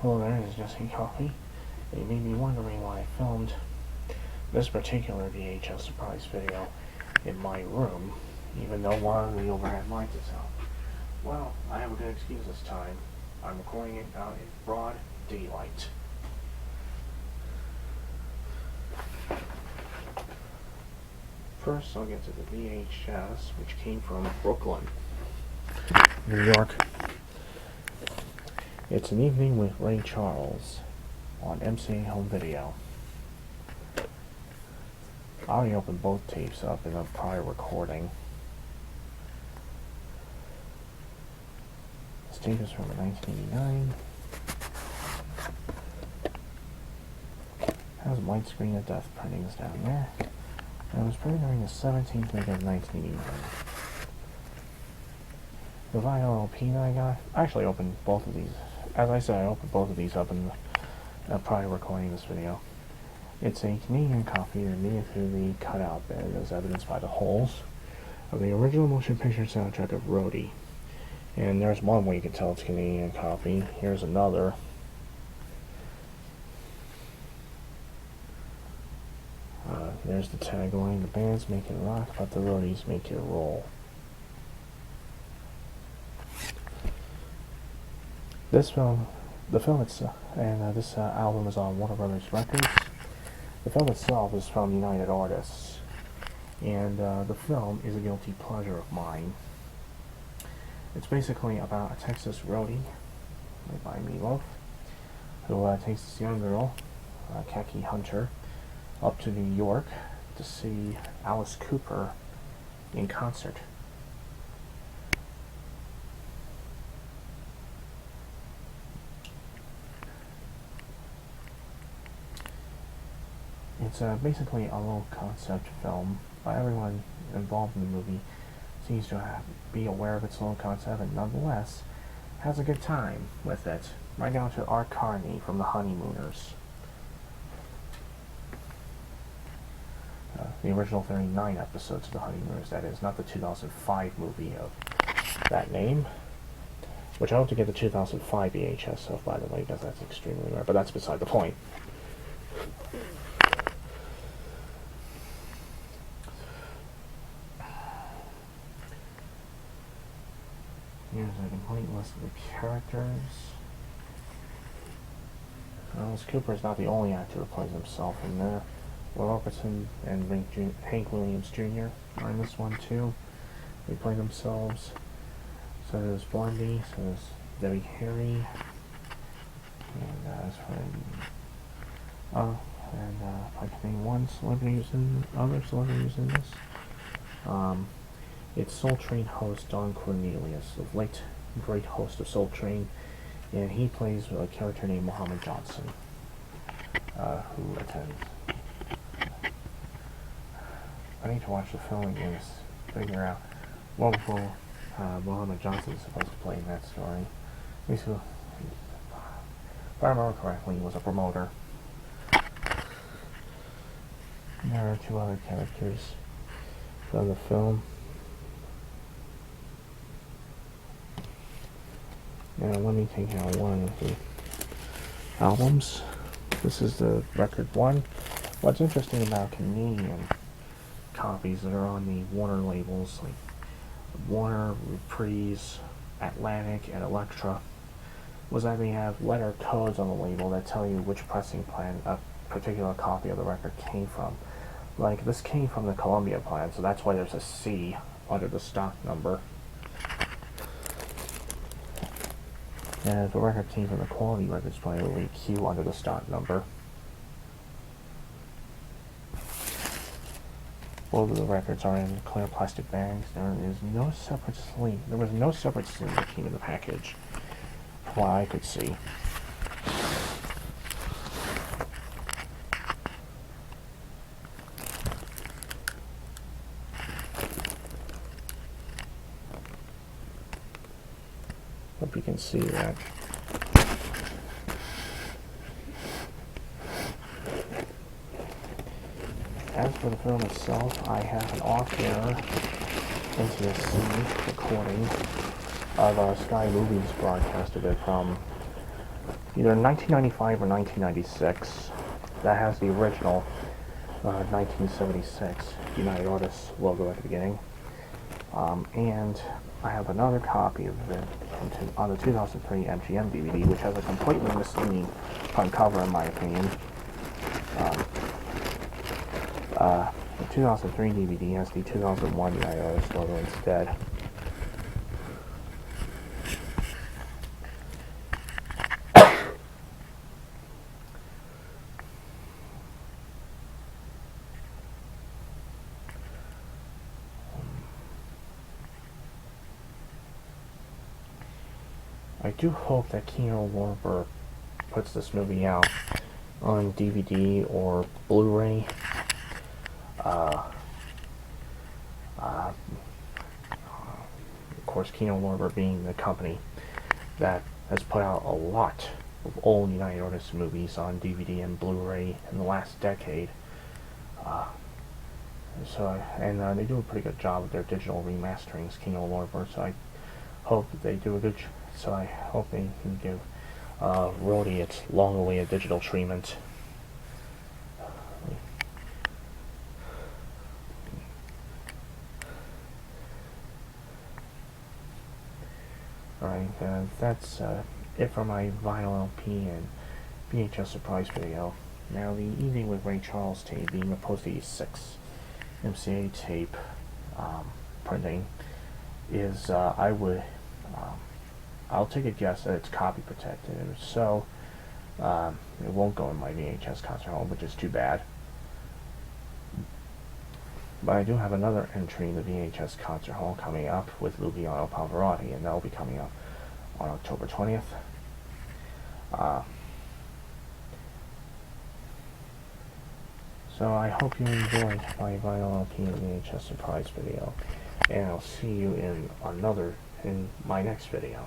Hello there, this is Jesse Coffee. You may be wondering why I filmed this particular VHS surprise video in my room, even though one of the overhead lights is out. Well, I have a good excuse this time. I'm recording it out in broad daylight. First, I'll get to the VHS, which came from Brooklyn, New York. It's An Evening with Ray Charles on MCA Home Video. I already opened both tapes up in a prior recording. This tape is from 1989. Has widescreen of death printings down there. And it was printed during the 17th week of 1989. The vinyl LP that I got, I actually opened both of these. As I said, I opened both of these up in the prior recording of this video. It's a Canadian copy immediately the cutout bed, as evidenced by the holes, of the original motion picture soundtrack of Roadie. And there's one way you can tell it's a Canadian copy. Here's another. There's the tagline: the bands make it rock, but the roadies make it roll. This album is on Warner Brothers Records. The film itself is from United Artists, and the film is a guilty pleasure of mine. It's basically about a Texas roadie, played by Meatloaf, who takes this young girl, Khaki Hunter, up to New York to see Alice Cooper in concert. It's basically a low concept film, but everyone involved in the movie seems to be aware of its low concept and nonetheless has a good time with it, right down to Art Carney from The Honeymooners. The original 39 episodes of The Honeymooners, that is, not the 2005 movie of that name, which I hope to get the 2005 VHS of, by the way, because that's extremely rare, but that's beside the point. Here's a complete list of the characters. Alice Cooper is not the only actor who plays himself in there. Will Robertson and Hank Williams Jr. are in this one too. They play themselves. So there's Blondie, so there's Debbie Harry, and as for I can name one celebrity other celebrities in this. It's Soul Train host Don Cornelius, the late great host of Soul Train, and he plays a character named Muhammad Johnson, who attends. I need to watch the film again to figure out what role Muhammad Johnson is supposed to play in that story. If I remember correctly, he was a promoter. There are two other characters from the film. Now let me take out one of the albums. This is the record one. What's interesting about Canadian copies that are on the Warner labels, like Warner, Reprise, Atlantic, and Elektra, was that they have letter codes on the label that tell you which pressing plant a particular copy of the record came from. Like, this came from the Columbia plant, so that's why there's a C under the stock number. And if the record came from the Quality Records plant, it would be Q under the stock number. Both of the records are in clear plastic bags. There is no separate sleeve. There was no separate sleeve that came in the package, from what I could see. Hope you can see that. As for the film itself, I have an off-air NTSC recording of Sky Movies broadcasted it from either 1995 or 1996. That has the original 1976 United Artists logo at the beginning. And I have another copy of it on the 2003 MGM DVD, which has a completely misleading front cover, in my opinion. The 2003 DVD has the 2001 United Artists logo instead. I do hope that Kino Lorber puts this movie out on DVD or Blu-ray. Of course, Kino Lorber being the company that has put out a lot of old United Artists movies on DVD and Blu-ray in the last decade. They do a pretty good job with their digital remasterings, Kino Lorber, so I hope that they do a good so I hope they can give Rhodey its long-awaited digital treatment. Alright, that's it for my vinyl LP and VHS surprise video. Now, the Evening with Ray Charles tape being a post-86 MCA tape printing is, I'll take a guess that it's copy protected, so it won't go in my VHS concert hall, which is too bad. But I do have another entry in the VHS concert hall coming up with Luciano Pavarotti, and that'll be coming up on October 20th. So I hope you enjoyed my vinyl LP and VHS surprise video, and I'll see you in my next video.